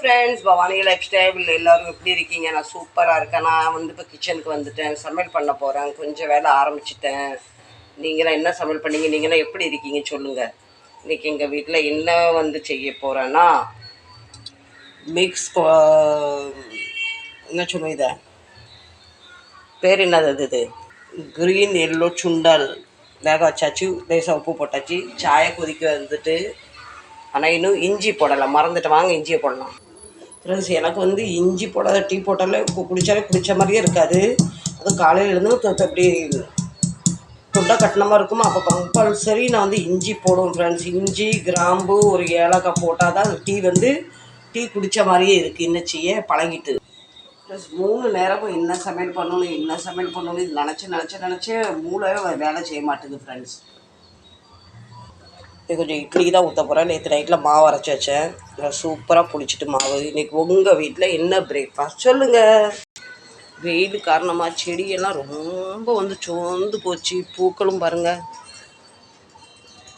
Friends, Bhavani life style எல்லோரும் எப்படி இருக்கீங்க? நான் சூப்பராக இருக்கேன். நான் வந்து இப்போ கிச்சனுக்கு வந்துட்டேன், சமையல் பண்ண போகிறேன். கொஞ்சம் வேலை ஆரம்பிச்சிட்டேன். நீங்களாம் என்ன சமையல் பண்ணீங்க? நீங்களாம் எப்படி இருக்கீங்க சொல்லுங்கள். இன்றைக்கி எங்கள் வீட்டில் என்ன வந்து செய்ய போகிறேன்னா, மிக்ஸ் என்ன சொல்லுவோம் இதை பேர் என்னது இது க்ரீன் எல்லோ சுண்டல் வேக வச்சாச்சு, லேசாக உப்பு போட்டாச்சு. சாயை கொதிக்க வந்துட்டு, ஆனால் இன்னும் இஞ்சி போடலை, மறந்துட்டு. வாங்க இஞ்சியை போடலாம். ஃப்ரெண்ட்ஸ், எனக்கு வந்து இஞ்சி போடாத டீ போட்டாலே குடித்தாலே குடித்த மாதிரியே இருக்காது. அதுவும் காலையில் இருந்து அப்படி தொண்டை கட்டினமாக இருக்குமா, அப்போ கம்பல்சரி நான் வந்து இஞ்சி போடுவேன் ஃப்ரெண்ட்ஸ். இஞ்சி, கிராம்பு, ஒரு ஏலக்காய் போட்டால் தான் டீ வந்து டீ குடித்த மாதிரியே இருக்குது. இன்னச்சியே பழகிட்டு ப்ளஸ் 3 நேரமும் என்ன சமையல் பண்ணணும் இது நினச்சி மூளை வேலை செய்ய மாட்டேங்குது ஃப்ரெண்ட்ஸ். இது கொஞ்சம் இட்லிக்கு தான் ஊற்ற போகிறேன். நேற்று நைட்டில் மாவு அரைச்சி வச்சேன், சூப்பராக புளிச்சிட்டு மாவு. இன்றைக்கி உங்கள் வீட்டில் என்ன பிரேக்ஃபாஸ்ட் சொல்லுங்கள். வெயில் காரணமாக செடியெல்லாம் ரொம்ப வந்து சோர்ந்து போச்சு. பூக்களும் பாருங்கள்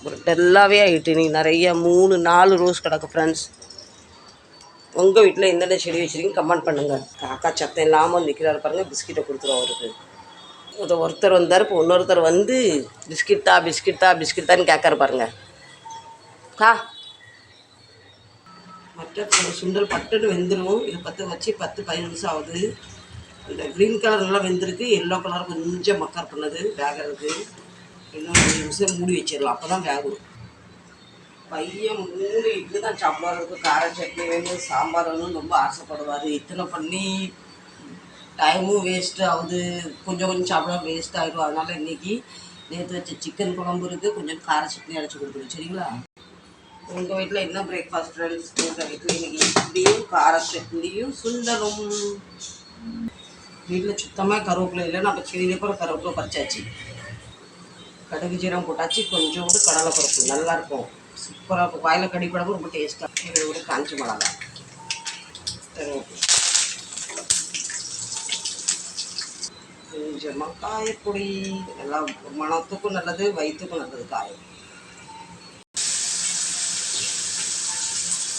ஒரு டல்லாகவே ஆகிட்டு. இன்றைக்கி நிறைய 3-4 ரோஸ் கிடக்கு ஃப்ரெண்ட்ஸ். உங்கள் வீட்டில் என்னென்ன செடி வச்சுருக்கீங்க கமெண்ட் பண்ணுங்கள். காக்கா சத்தம் இல்லாமல் நிற்கிறாரு பாருங்கள். பிஸ்கெட்டை கொடுத்துருவோம் அவருக்கு. ஒருத்தர் வந்தார், இப்போ இன்னொருத்தர் வந்து பிஸ்கெட்டான்னு கேட்காரு பாருங்கள். மற்ற சுண்டல் பட்டுன்னு வெந்துடும். இதை வச்சு 10-15 நிமிஷம் ஆகுது. இந்த க்ரீன் கலர் நல்லா வெந்திருக்கு, எல்லோ கலர் கொஞ்சம் மக்கர் பண்ணது வேகிறதுக்கு. இன்னும் 2 நிமிஷம் மூடி வச்சிடலாம், அப்போ தான் வேகும். பையன் 3 இட்லி தான் சாப்பிடுவாருக்கு. கார சட்னி வேணும், சாம்பார் வேணும்னு ரொம்ப ஆசைப்படுவார். இத்தனை பண்ணி டைமும் வேஸ்ட்டு ஆகுது. கொஞ்சம் சாப்பிட வேஸ்ட் ஆகிடும். அதனால் இன்றைக்கி நேற்று வச்ச சிக்கன் குழம்பு இருக்குது, கொஞ்சம் கார சட்னி அரைச்சி கொடுத்துரு சரிங்களா. உங்கள் வீட்டில் என்ன பிரேக்ஃபாஸ்ட் ஃப்ரெண்ட்ஸ்? உங்கள் வீட்டில் இன்றைக்கி இட்லியும் கார சட்னியும் சுண்டலும். வீட்டில் சுத்தமாக கருவேப்பிலை இல்லை, நம்ம செடியிலே கூட கருவேப்பிலை பறிச்சாச்சு. கடுகு ஜீரம் போட்டாச்சு, கொஞ்சோண்டு கடலை பருப்பு. நல்லாயிருக்கும், சூப்பராக இருக்கும். வாயில் கடிப்படமும் ரொம்ப டேஸ்ட்டாக. இதில் ஒரு காஞ்சி மிளகா, கொஞ்சமாக காயப்பொடி. எல்லாம் மனத்துக்கும் நல்லது, வயிற்றுக்கும் நல்லது காயம்.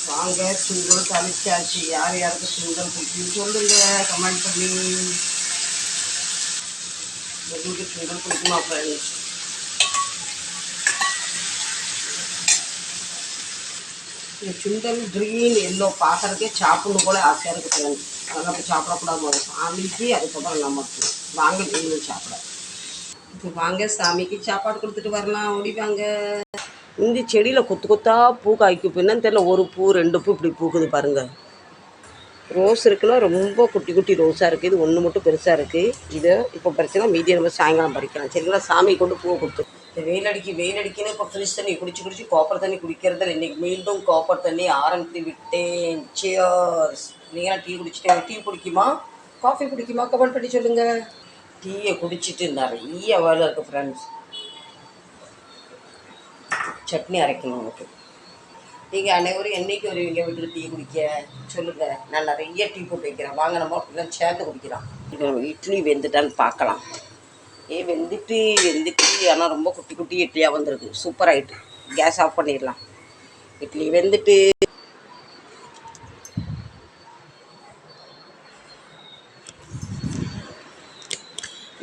வாங்க சுண்டல் சமைச்சாச்சு. யார் யாருக்கு சுண்டல் பிடிக்கும் சொல்லுங்கள் கமெண்ட் பண்ணி. உங்களுக்கு சுண்டல் பிடிக்குமா ஃப்ரெண்ட்ஸ்? இந்த சுண்டல் க்ரீன் எல்லோ பார்க்குறதுக்கே சாப்பிடணும் போல் ஆசையாக இருக்குது ஃப்ரெண்ட்ஸ். அதெல்லாம் அப்போ சாப்பிடக்கூடாது சாமிக்கு, அதுக்கப்புறம் நமக்கு. வாங்க நீங்களும் சாப்பிட. இப்போ வாங்க சாமிக்கு சாப்பாடு கொடுத்துட்டு வரலாம். ஓடி வாங்க. இந்த செடியில் கொத்தாக பூ காய்க்கும். இப்போ என்னன்னு தெரியல, ஒரு பூ 2 பூ இப்படி பூக்குது பாருங்கள். ரோஸ் இருக்குன்னா ரொம்ப குட்டி ரோஸாக இருக்குது. இது ஒன்று மட்டும் பெருசாக இருக்குது. இதை இப்போ பறிச்சுன்னா மீதியை நம்ம சாயங்காலம் பறிக்கலாம் சரிங்களா. சாமி கொண்டு பூவை கொடுத்து. இந்த வெயில் அடிக்குன்னு இப்போ ஃப்ரிட்ஜ் தண்ணி குடிச்சு கோப்பர் தண்ணி குடிக்கிறதில்ல. இன்றைக்கி மீண்டும் கோப்பர் தண்ணி ஆரம்பித்து விட்டேன். சியர்ஸ். நீங்களாம் டீ குடிச்சிட்டேன். டீ பிடிக்குமா காஃபி பிடிக்குமா கமெண்ட் பண்ணி சொல்லுங்கள். டீயை குடிச்சிட்டு நிறைய வேலை இருக்குது ஃப்ரெண்ட்ஸ். சட்னி அரைக்கணும் உங்களுக்கு. நீங்கள் அனைவரும் என்றைக்கு வருவீங்க வீட்டுக்கு டீ குடிக்க சொல்லுங்கள். நான் நிறைய டீ போட்டு வைக்கிறேன். வாங்க நம்ம அப்படிலாம் சேர்ந்து குடிக்கலாம். இப்போ இட்லி வெந்துட்டான்னு பார்க்கலாம். வெந்துட்டு ஆனால் ரொம்ப குட்டி இட்லியாக வந்துருக்கு. சூப்பராகிட்டு. கேஸ் ஆஃப் பண்ணிடலாம். இட்லி வெந்துட்டு.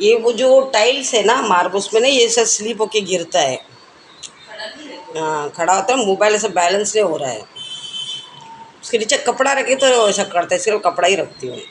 ये वो जो टाइल्स है ना मार्बल्स में ना, ये सब स्लिप होके गिरता है। हाँ, खड़ा होता है, मोबाइल से बैलेंस नहीं हो रहा है। उसके नीचे कपड़ा रखे तो ऐसा करता है, इसलिए कपड़ा ही रखती हूँ।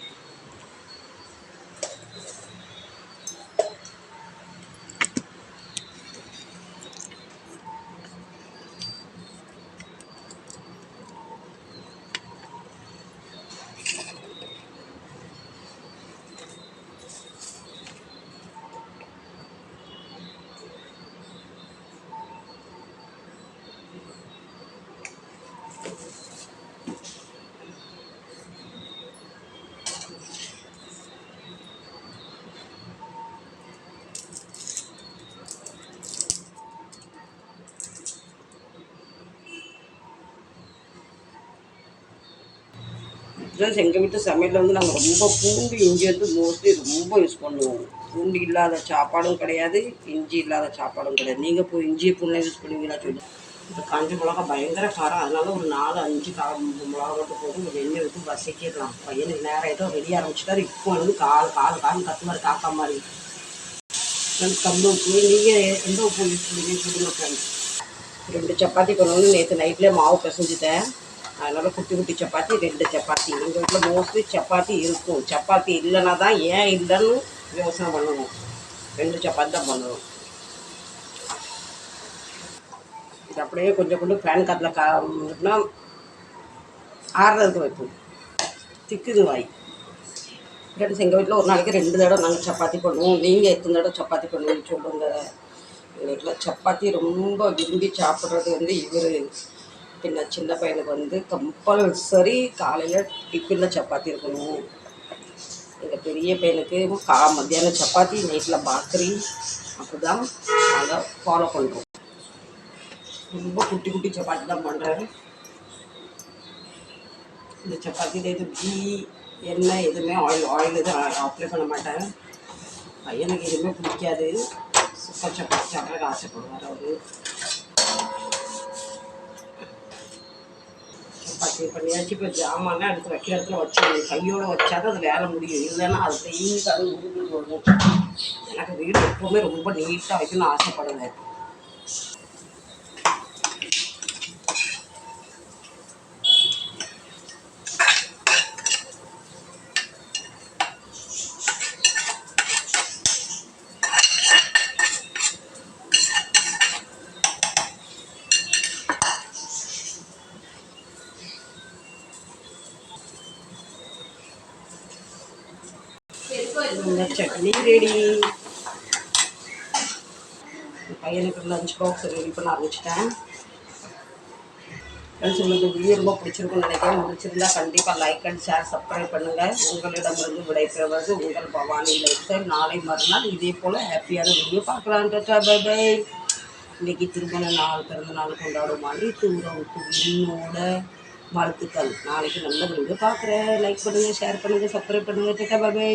ஃப்ரெண்ட்ஸ், எங்கள் வீட்டு சமையலில் வந்து நாங்கள் ரொம்ப பூண்டு இஞ்சி வந்து மோஸ்ட்லி ரொம்ப யூஸ் பண்ணுவோம். பூண்டு இல்லாத சாப்பாடும் கிடையாது, இஞ்சி இல்லாத சாப்பாடும் கிடையாது. நீங்கள் இப்போ இஞ்சி பூண்டெலாம் யூஸ் பண்ணுவீங்களா சொல்லி. இந்த காஞ்ச மிளகா பயங்கர காரம், அதனால ஒரு 4 5 மிளகா மட்டும் போட்டு ஒரு எண்ணெய் விட்டு வசக்கிடலாம். பையனுக்கு நேரம் ஏதோ வெளியே ஆரம்பிச்சுட்டாரு. இப்போ வந்து கால் கத்துமாரி காக்கா மாதிரி கம்பு உப்பு. நீங்கள் எந்த உப்பு யூஸ் பண்ணுவீங்க சொல்லுங்க ஃப்ரெண்ட்ஸ். 2 சப்பாத்தி பண்ணணும்னு நேற்று நைட்லேயே மாவு பிசைஞ்சிட்டேன். அதனால் குட்டி குட்டி சப்பாத்தி 2 சப்பாத்தி. எங்கள் வீட்டில் மோஸ்ட்லி சப்பாத்தி இருக்கும். சப்பாத்தி இல்லைன்னா தான் ஏன் இல்லைன்னு யோசனை பண்ணணும். 2 சப்பாத்தி தான் பண்ணணும். இது அப்படியே கொஞ்சம் கொண்டு ஃபேன் காற்றுல ஆறுறதுக்கு வைப்போம். திக்குது வாய். ஃப்ரெண்ட்ஸ், எங்கள் வீட்டில் ஒரு நாளைக்கு 2 தடவை நாங்கள் சப்பாத்தி பண்ணுவோம். நீங்கள் எத்தனை தடவை சப்பாத்தி பண்ணுவீங்கன்னு சொல்லுங்கள். எங்கள் வீட்டில் சப்பாத்தி ரொம்ப விரும்பி சாப்பிட்றது வந்து இவர் பின்ன சின்ன பையனுக்கு வந்து கம்பல்சரி காலையில் டிஃபனில் சப்பாத்தி இருக்கணும். எங்கள் பெரிய பையனுக்கு மத்தியானம் சப்பாத்தி, நைட்டில் பாக்கரி. அப்படி தான் அதை ஃபாலோ பண்ணுறோம். ரொம்ப குட்டி குட்டி சப்பாத்தி தான் பண்ணுறேன். இந்த சப்பாத்தியில் எது கீ எண்ணெய் எதுவுமே ஆயில் எதுவும் அப்ளை பண்ண மாட்டேன். பையனுக்கு எதுவுமே பிடிக்காது. சூப்பர் சப்பாத்தி சாப்பிட்றதுக்கு ஆசைப்படுவார் அவர். சப்பாத்தி பண்ணியாச்சு. இப்போ ஜாமான்லாம் எடுத்து வைக்கிற இடத்துல வச்சு கையோடு வச்சா தான் அது வேலை முடியும். இல்லைன்னா அது பெய்யுது உருண்டு வரும். எனக்கு வீடு எப்போவுமே ரொம்ப நீட்டாக வைக்கணும்னு ஆசைப்படுவேன். இந்த சட்னி ரெடி. பையனுக்கு லஞ்ச் பாக்ஸ் ரெடி பண்ண ஆரம்பிச்சிட்டேன். ஃப்ரெண்ட்ஸ், உங்களுக்கு வீடியோ ரொம்ப பிடிச்சிருக்குன்னு நினைக்கிறேன். பிடிச்சிருந்தா கண்டிப்பாக லைக் அண்ட் ஷேர் சப்ஸ்கிரைப் பண்ணுங்கள். உங்களிடமிருந்து விடைபெறுவது உங்கள் பவானி லைஃப் ஸ்டைல். நாளை மறுநாள் இதே போல் ஹாப்பியான வீடியோ பார்க்கலாம். Bye bye. இன்றைக்கி திருமண நாள், பிறந்த நாள் கொண்டாடும் மாதிரி தூரவுக்கு என்னோட வாழ்த்துக்கள். நாளைக்கு நல்ல வீடியோ பார்க்குறேன். லைக் பண்ணுங்கள், ஷேர் பண்ணுங்கள், சப்ஸ்கிரைப் பண்ணுங்கள். Bye by.